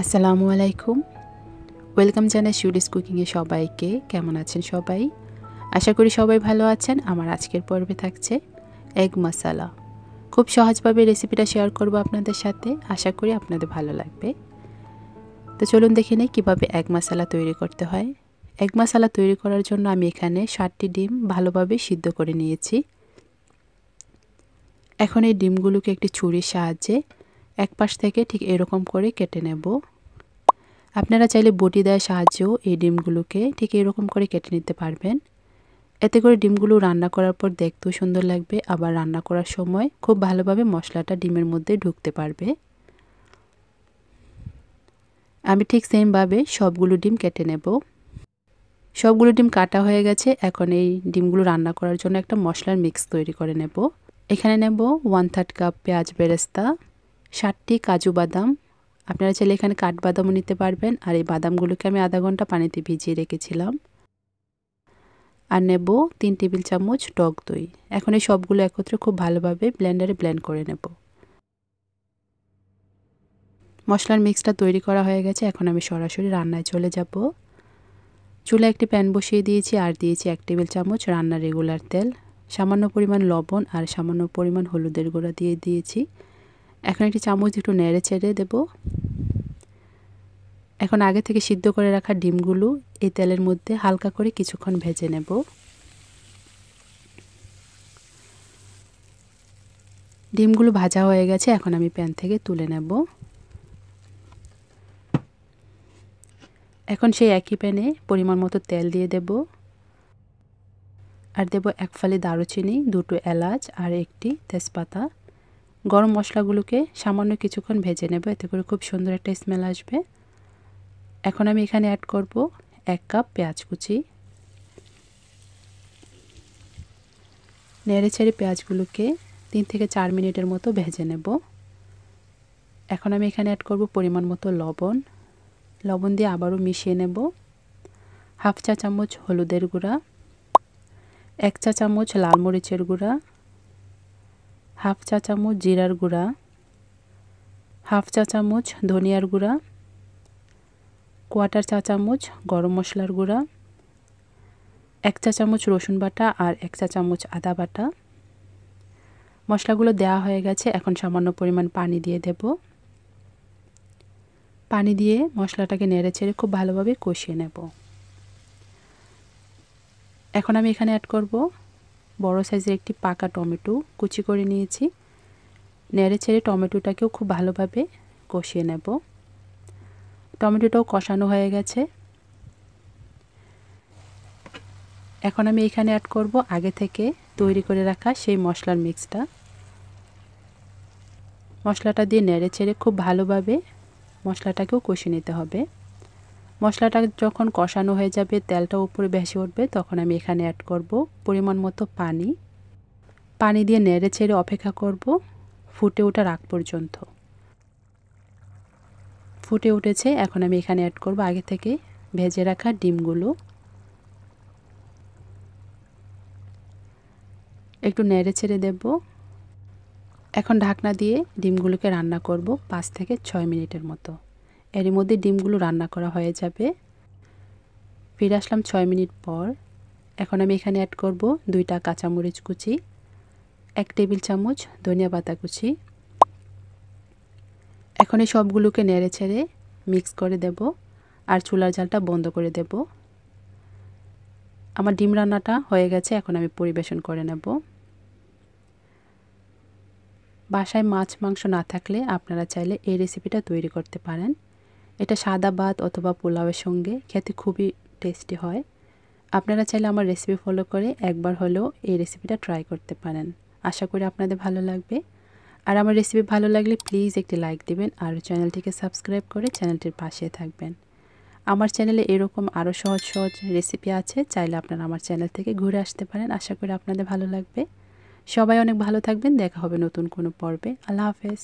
আসসালামু আলাইকুম। ওয়েলকাম জানাই শিউলিস কুকিংয়ে সবাইকে। কেমন আছেন সবাই? আশা করি সবাই ভালো আছেন। আমার আজকের পর্বে থাকছে এগ মশালা। খুব সহজভাবে রেসিপিটা শেয়ার করব আপনাদের সাথে। আশা করি আপনাদের ভালো লাগবে। তো চলুন দেখে নিই কীভাবে এগ মশালা তৈরি করতে হয়। এগ মশালা তৈরি করার জন্য আমি এখানে 7টি ডিম ভালোভাবে সিদ্ধ করে নিয়েছি। এখন এই ডিমগুলোকে একটি ছুরির সাহায্যে এক পাশ থেকে ঠিক এরকম করে কেটে নেব। আপনারা চাইলে বটি দেওয়ার সাহায্যেও এই ডিমগুলোকে ঠিক এরকম করে কেটে নিতে পারবেন। এতে করে ডিমগুলো রান্না করার পর দেখতেও সুন্দর লাগবে, আবার রান্না করার সময় খুব ভালোভাবে মশলাটা ডিমের মধ্যে ঢুকতে পারবে। আমি ঠিক সেমভাবে সবগুলো ডিম কেটে নেব। সবগুলো ডিম কাটা হয়ে গেছে। এখন এই ডিমগুলো রান্না করার জন্য একটা মশলার মিক্স তৈরি করে নেব। এখানে নেব 1/3 কাপ পেঁয়াজ বেরেস্তা, 7টি কাজু বাদাম। আপনারা চাইলে এখানে কাঠবাদামও নিতে পারবেন। আর এই বাদামগুলোকে আমি আধা ঘন্টা পানিতে ভিজিয়ে রেখেছিলাম। আর নেব 3 টেবিল চামচ টক দই। এখন এই সবগুলো একত্রে খুব ভালোভাবে ব্লেন্ডারে ব্লেন্ড করে নেব। মশলার মিক্সটা তৈরি করা হয়ে গেছে। এখন আমি সরাসরি রান্নায় চলে যাব। চুলায় একটি প্যান বসিয়ে দিয়েছি আর দিয়েছি 1 টেবিল চামচ রান্নার রেগুলার তেল, সামান্য পরিমাণ লবণ আর সামান্য পরিমাণ হলুদের গুঁড়া দিয়ে দিয়েছি। এখন একটি চামচ একটু নেড়ে চেড়ে দেব। এখন আগে থেকে সিদ্ধ করে রাখা ডিমগুলো এই তেলের মধ্যে হালকা করে কিছুক্ষণ ভেজে নেব। ডিমগুলো ভাজা হয়ে গেছে। এখন আমি প্যান থেকে তুলে নেব। এখন সেই একই প্যানে পরিমাণ মতো তেল দিয়ে দেব আর দেব 1 ফালি দারুচিনি, 2টো এলাচ আর একটি তেজপাতা। গরম মশলাগুলোকে সামান্য কিছুক্ষণ ভেজে নেব, এতে করে খুব সুন্দর একটা স্মেল আসবে। এখন আমি এখানে অ্যাড করব 1 কাপ পেঁয়াজ কুচি। নেড়ে চেড়ে পেঁয়াজগুলোকে 3 থেকে 4 মিনিটের মতো ভেজে নেব। এখন আমি এখানে অ্যাড করব পরিমাণ মতো লবণ। লবণ দিয়ে আবারও মিশিয়ে নেব। 1/2 চা চামচ হলুদের গুঁড়া, 1 চা চামচ লাল মরিচের গুঁড়া, 1/2 চা চামচ জিরার গুঁড়া, 1/2 চা চামচ ধনিয়ার গুঁড়া, 1/4 চা চামচ গরম মশলার গুঁড়া, 1 চা চামচ রসুন বাটা আর 1 চা চামচ আদা বাটা। মশলাগুলো দেওয়া হয়ে গেছে। এখন সামান্য পরিমাণ পানি দিয়ে দেব। পানি দিয়ে মশলাটাকে নেড়ে চেড়ে খুব ভালোভাবে কষিয়ে নেব। এখন আমি এখানে অ্যাড করব বড় সাইজের একটি পাকা টমেটো কুচি করে নিয়েছি। নেড়ে চেড়ে টমেটোটাকেও খুব ভালোভাবে কষিয়ে নেব। টমেটোটাও কষানো হয়ে গেছে। এখন আমি এখানে অ্যাড করব আগে থেকে তৈরি করে রাখা সেই মশলার মিক্সটা। মশলাটা দিয়ে নেড়ে চেড়ে খুব ভালোভাবে মশলাটাকেও কষিয়ে নিতে হবে। মশলাটা যখন কষানো হয়ে যাবে, তেলটা উপরে ভেসে উঠবে, তখন আমি এখানে অ্যাড করব পরিমাণ মতো পানি। পানি দিয়ে নেড়ে চেড়ে অপেক্ষা করব ফুটে ওঠার আগ পর্যন্ত। ফুটে উঠেছে। এখন আমি এখানে অ্যাড করব আগে থেকে ভেজে রাখা ডিমগুলো। একটু নেড়ে চেড়ে দেব। এখন ঢাকনা দিয়ে ডিমগুলোকে রান্না করব 5 থেকে 6 মিনিটের মতো। এর মধ্যে ডিমগুলো রান্না করা হয়ে যাবে। ফিরে আসলাম 6 মিনিট পর। এখন আমি এখানে অ্যাড করব 2টা কাঁচামরিচ কুচি, 1 টেবিল চামচ ধনিয়া পাতা কুচি। এখন এই সবগুলোকে নেড়ে চেড়ে মিক্স করে দেব আর চুলার জালটা বন্ধ করে দেব। আমার ডিম রান্নাটা হয়ে গেছে। এখন আমি পরিবেশন করে নেব। বাসায় মাছ মাংস না থাকলে আপনারা চাইলে এই রেসিপিটা তৈরি করতে পারেন। এটা সাদা ভাত অথবা পোলাওয়ের সঙ্গে খেতে খুবই টেস্টি হয়। আপনারা চাইলে আমার রেসিপি ফলো করে একবার হলেও এই রেসিপিটা ট্রাই করতে পারেন। আশা করি আপনাদের ভালো লাগবে। আর আমার রেসিপি ভালো লাগলে প্লিজ একটি লাইক দিবেন আর চ্যানেলটিকে সাবস্ক্রাইব করে চ্যানেলটির পাশে থাকবেন। আমার চ্যানেলে এরকম আরও সহজ সহজ রেসিপি আছে, চাইলে আপনারা আমার চ্যানেল থেকে ঘুরে আসতে পারেন। আশা করি আপনাদের ভালো লাগবে। সবাই অনেক ভালো থাকবেন। দেখা হবে নতুন কোনো পর্বে। আল্লাহ হাফেজ।